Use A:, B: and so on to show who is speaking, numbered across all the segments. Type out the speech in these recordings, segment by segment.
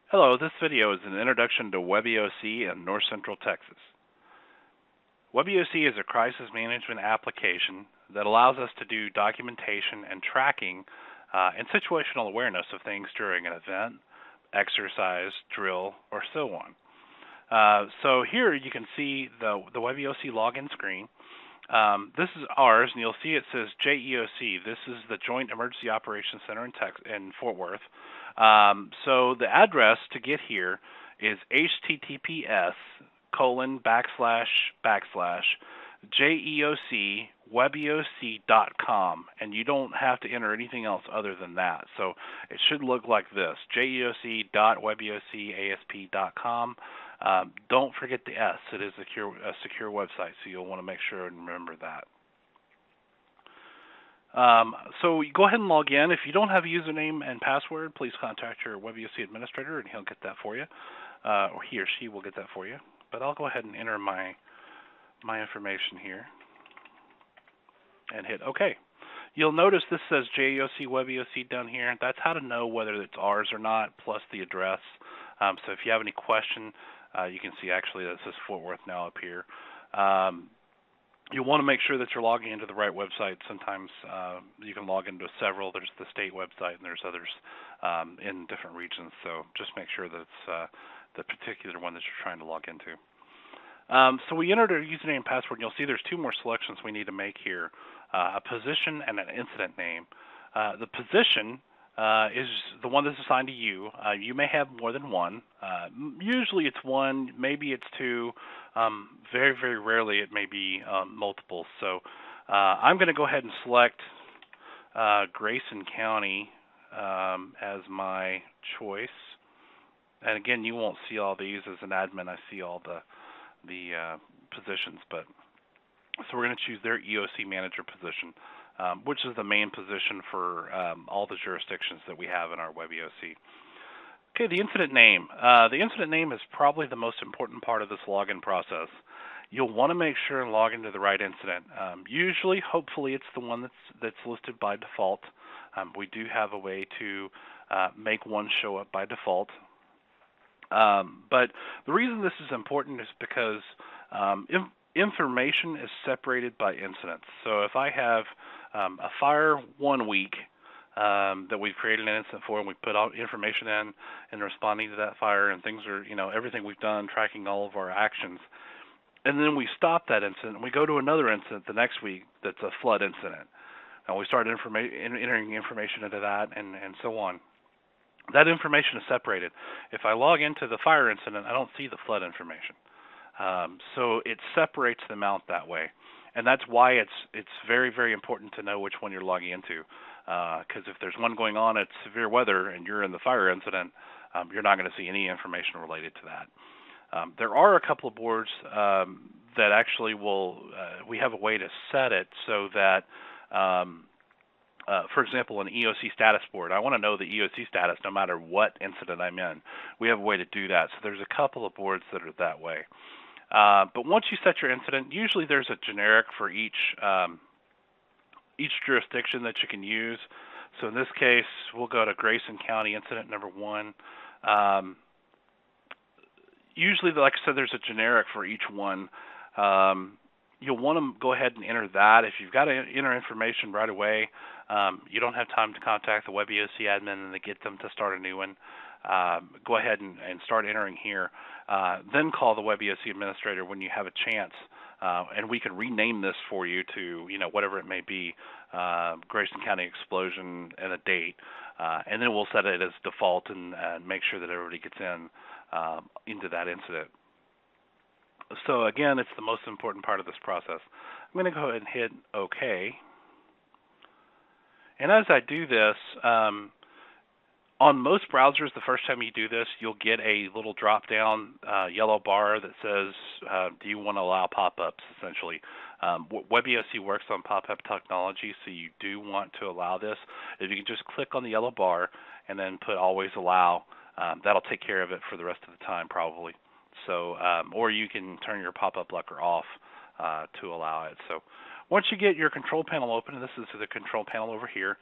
A: Hello, this video is an introduction to WebEOC in North Central Texas. WebEOC is a crisis management application that allows us to do documentation and tracking and situational awareness of things during an event, exercise, drill, or so on. So here you can see the WebEOC login screen. This is ours, and you'll see it says JEOC. This is the Joint Emergency Operations Center in Fort Worth. So the address to get here is https://jeocwebeoc.com, and you don't have to enter anything else other than that. So it should look like this: jeoc.webeocasp.com. Don't forget the S. It is a secure website, so you'll want to make sure and remember that. So go ahead and log in. If you don't have a username and password, please contact your WebEOC administrator, and he'll get that for you, or he or she will get that for you. But I'll go ahead and enter my information here and hit OK. You'll notice this says JEOC WebEOC down here. That's how to know whether it's ours or not, plus the address. So if you have any question, you can see actually that says Fort Worth now up here. You'll want to make sure that you're logging into the right website. Sometimes you can log into several. There's the state website, and there's others in different regions. So just make sure that it's the particular one that you're trying to log into. So we entered our username and password, and you'll see there's two more selections we need to make here, a position and an incident name. The position is the one that's assigned to you. You may have more than one. Usually it's one, maybe it's two. Very, very rarely it may be multiple. So I'm going to go ahead and select Grayson County as my choice. And again, you won't see all these as an admin. I see all the positions, but so we're going to choose their EOC manager position, which is the main position for all the jurisdictions that we have in our WebEOC. Okay, the incident name. The incident name is probably the most important part of this login process. You'll want to make sure and log into the right incident. Usually, hopefully, it's the one that's listed by default. We do have a way to make one show up by default. But the reason this is important is because information is separated by incidents. So if I have a fire 1 week that we've created an incident for, and we put all information in responding to that fire, and things are, everything we've done, tracking all of our actions, and then we stop that incident, and we go to another incident the next week that's a flood incident, and we start entering information into that, and so on. That information is separated. If I log into the fire incident, I don't see the flood information. So it separates them out that way. And that's why it's very, very important to know which one you're logging into. Because if there's one going on at severe weather and you're in the fire incident, you're not going to see any information related to that. There are a couple of boards that actually we have a way to set it so that for example, an EOC status board. I want to know the EOC status no matter what incident I'm in. We have a way to do that. So there's a couple of boards that are that way. But once you set your incident, usually there's a generic for each jurisdiction that you can use. So in this case, we'll go to Grayson County incident number 1. Usually, like I said, there's a generic for each one. You'll want to go ahead and enter that. If you've got to enter information right away, you don't have time to contact the WebEOC admin and to get them to start a new one. Go ahead and start entering here. Then call the WebEOC administrator when you have a chance, and we can rename this for you to whatever it may be, Grayson County explosion and a date, and then we'll set it as default and make sure that everybody gets into that incident. So again, it's the most important part of this process. I'm going to go ahead and hit OK. And as I do this, on most browsers, the first time you do this, you'll get a little drop-down yellow bar that says, do you want to allow pop-ups, essentially. WebEOC works on pop-up technology, so you do want to allow this. If you can just click on the yellow bar and then put always allow, that'll take care of it for the rest of the time, probably. So, or you can turn your pop-up blocker off to allow it. So Once you get your control panel open, and this is the control panel over here,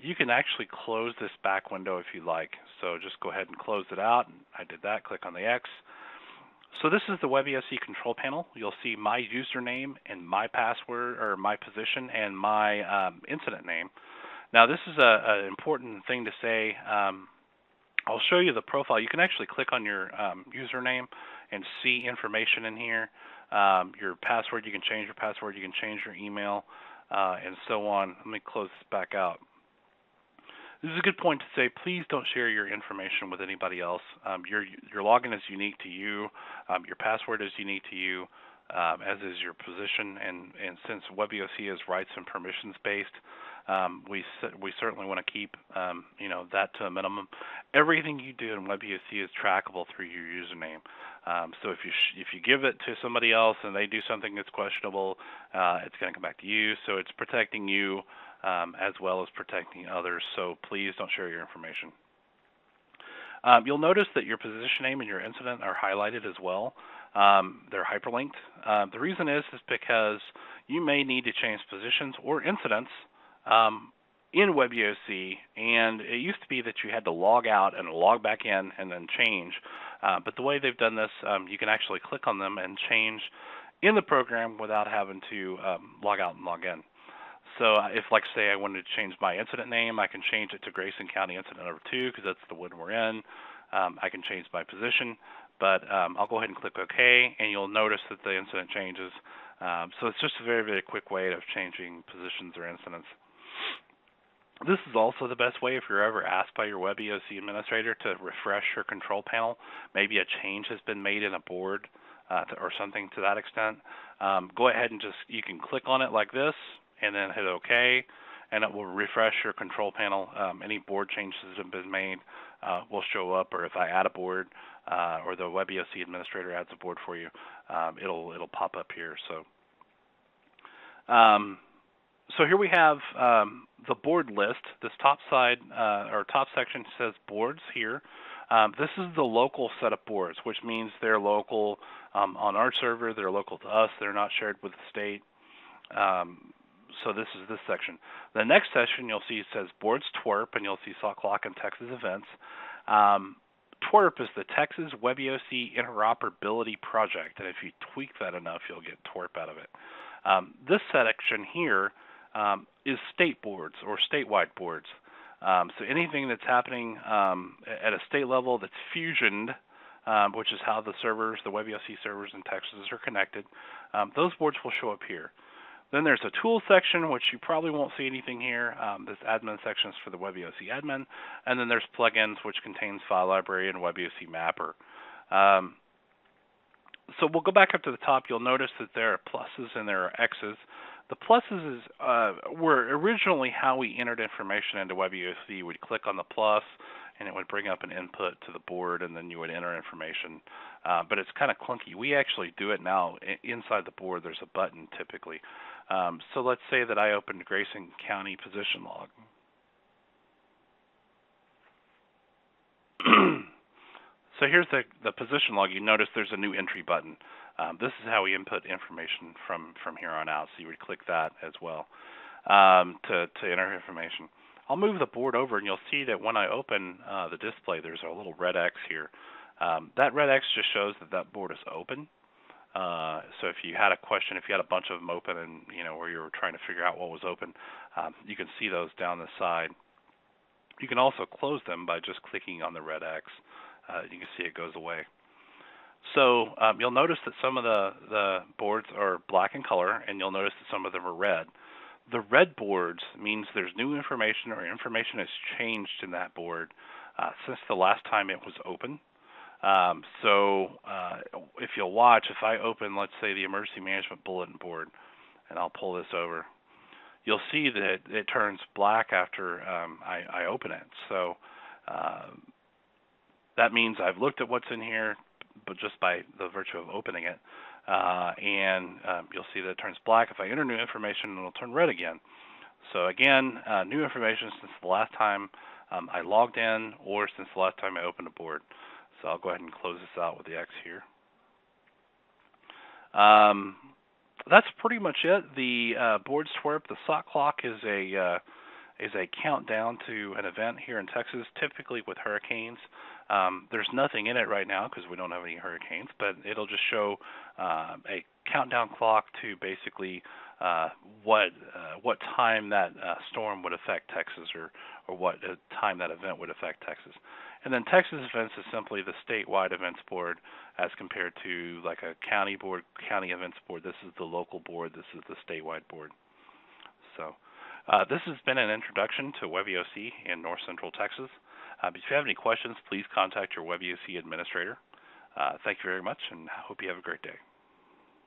A: you can actually close this back window if you like. So just go ahead and close it out. I did that. Click on the X. So this is the WebEOC control panel. You'll see my username and my password, or my position, and my incident name. Now this is an important thing to say. I'll show you the profile. You can actually click on your username and see information in here. Your password, you can change your password, you can change your email, and so on. Let me close this back out. This is a good point to say, please don't share your information with anybody else. Your login is unique to you. Your password is unique to you, as is your position. And since WebEOC is rights and permissions based, we certainly want to keep that to a minimum. Everything you do in WebEOC is trackable through your username. So if you give it to somebody else and they do something that's questionable, it's going to come back to you. So it's protecting you as well as protecting others. So please don't share your information. You'll notice that your position name and your incident are highlighted as well. They're hyperlinked. The reason is because you may need to change positions or incidents in WebEOC, and it used to be that you had to log out and log back in and then change. But the way they've done this, you can actually click on them and change in the program without having to log out and log in. So if, like, say, I wanted to change my incident name, I can change it to Grayson County Incident Number 2 because that's the one we're in. I can change my position, but I'll go ahead and click OK, and you'll notice that the incident changes. So it's just a very, very quick way of changing positions or incidents. This is also the best way if you're ever asked by your WebEOC administrator to refresh your control panel. Maybe a change has been made in a board or something to that extent. Go ahead and you can click on it like this and then hit OK, and it will refresh your control panel. Any board changes that have been made will show up, or if I add a board or the WebEOC administrator adds a board for you, it'll pop up here. So here we have the board list. This top side or top section says boards here. This is the local set of boards, which means they're local on our server. They're local to us. They're not shared with the state. So this is this section. The next section you'll see says boards twerp, and you'll see Salt Clock and Texas events. Twerp is the Texas WebEOC Interoperability Project, and if you tweak that enough, you'll get twerp out of it. This section here is state boards or statewide boards. So anything that's happening at a state level that's fusioned, which is how the WebEOC servers in Texas are connected, those boards will show up here. Then there's a tools section, which you probably won't see anything here. This admin section is for the WebEOC admin. And then there's plugins, which contains file library and WebEOC mapper. So we'll go back up to the top. You'll notice that there are pluses and there are X's. The pluses were originally how we entered information into WebEOC. We'd click on the plus, and it would bring up an input to the board, and then you would enter information. But it's kind of clunky. We actually do it now inside the board. There's a button typically. So let's say that I opened Grayson County position log. So here's the position log. You notice there's a new entry button. This is how we input information from here on out. So you would click that as well to enter information. I'll move the board over, and you'll see that when I open the display, there's a little red X here. That red X just shows that that board is open. So if you had a question, if you had a bunch of them open, and where you were trying to figure out what was open, you can see those down the side. You can also close them by just clicking on the red X. You can see it goes away. So you'll notice that some of the boards are black in color, and you'll notice that some of them are red. The red boards means there's new information, or information has changed in that board since the last time it was open. So if you'll watch, if I open, let's say, the Emergency Management Bulletin Board, and I'll pull this over, you'll see that it turns black after I open it. So that means I've looked at what's in here, but just by the virtue of opening it. And you'll see that it turns black. If I enter new information, it'll turn red again. So again, new information since the last time I logged in, or since the last time I opened a board. So I'll go ahead and close this out with the X here. That's pretty much it. The board twerp, the sock clock is a countdown to an event here in Texas, typically with hurricanes. There's nothing in it right now because we don't have any hurricanes, but it'll just show a countdown clock to basically what time that storm would affect Texas, or what time that event would affect Texas. And then Texas Events is simply the statewide events board as compared to like a county board, county events board. This is the local board. This is the statewide board. So this has been an introduction to WebEOC in North Central Texas. If you have any questions, please contact your WebEOC administrator. Thank you very much, and I hope you have a great day.